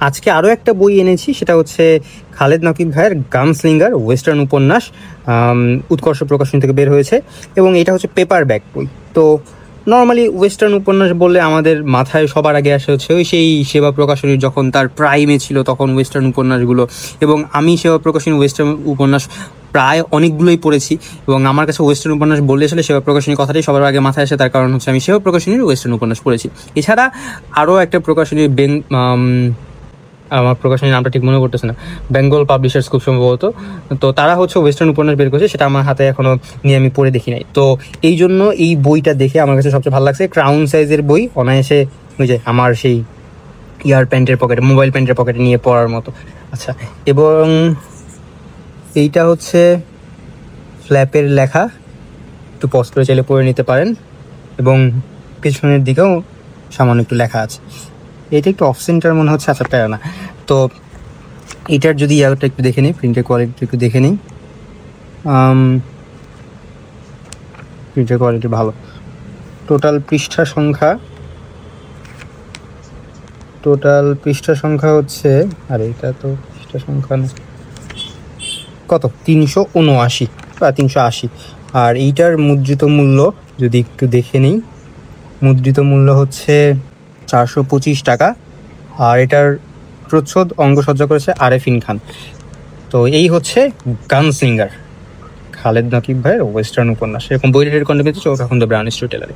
আজকে আরও একটা বই এনেছি, সেটা হচ্ছে খালেদ নকিব ভাইয়ের গানস্লিঙ্গার ওয়েস্টার্ন উপন্যাস, উৎকর্ষ প্রকাশনী থেকে বের হয়েছে, এবং এটা হচ্ছে পেপার ব্যাক বই। তো নর্মালি ওয়েস্টার্ন উপন্যাস বললে আমাদের মাথায় সবার আগে আসে হচ্ছে ওই সেই সেবা প্রকাশনীর যখন তার প্রাইমে ছিল তখন ওয়েস্টার্ন উপন্যাসগুলো, এবং আমি সেবা প্রকাশনী ওয়েস্টার্ন উপন্যাস প্রায় অনেকগুলোই পড়েছি, এবং আমার কাছে ওয়েস্টার্ন উপন্যাস বললে আসলে সেবা প্রকাশনীর কথাটাই সবার আগে মাথায় আসে, তার কারণ হচ্ছে আমি সেবা প্রকাশনীর ওয়েস্টার্ন উপন্যাস পড়েছি। এছাড়া আরও একটা প্রকাশনীর আমার প্রকাশনীর নামটা ঠিক মনে করতেছে না, বেঙ্গল পাবলিশার্স খুব সম্ভবত, তো তারা হচ্ছে ওয়েস্টার্ন উপন্যাস বের করেছে, সেটা আমার হাতে এখনো নিয়ে আমি পড়ে দেখি নাই। তো এই জন্য এই বইটা দেখে আমার কাছে সবচেয়ে ভালো লাগছে। ক্রাউন সাইজের বই, অনায়াসে ওই যে আমার সেই প্যান্টের পকেটে, মোবাইল প্যান্টের পকেটে নিয়ে পড়ার মতো। আচ্ছা, এবং এইটা হচ্ছে ফ্ল্যাপের লেখা, একটু পজ করে চাইলে পড়ে নিতে পারেন, এবং পেছনের দিকেও সামান্য একটু লেখা আছে। এটা একটু অফ সেন্টার মনে হচ্ছে, আচ্ছা প্যারা না। তো এটার যদি ইয়ারটা একটু দেখে নিই, প্রিন্টের কোয়ালিটি একটু দেখে নিই, প্রিন্টের কোয়ালিটি ভালো। টোটাল পৃষ্ঠা সংখ্যা হচ্ছে, আরে এটা তো পৃষ্ঠা সংখ্যা না, কত 379 বা 380। আর এইটার মুদ্রিত মূল্য যদি একটু দেখে নিই, মুদ্রিত মূল্য হচ্ছে 425 টাকা, আর এটার প্রচ্ছদ অঙ্গসজ্জা করেছে আরেফিন খান। তো এই হচ্ছে গানস্লিঙ্গার, খালেদ নকিব ভাইয়ের ওয়েস্টার্ন উপন্যাস। এরকম বই রেটের কন্টেন্ট পেতে চোখ রাখুন দ্য ব্রাউন স্টোরি টেলারে।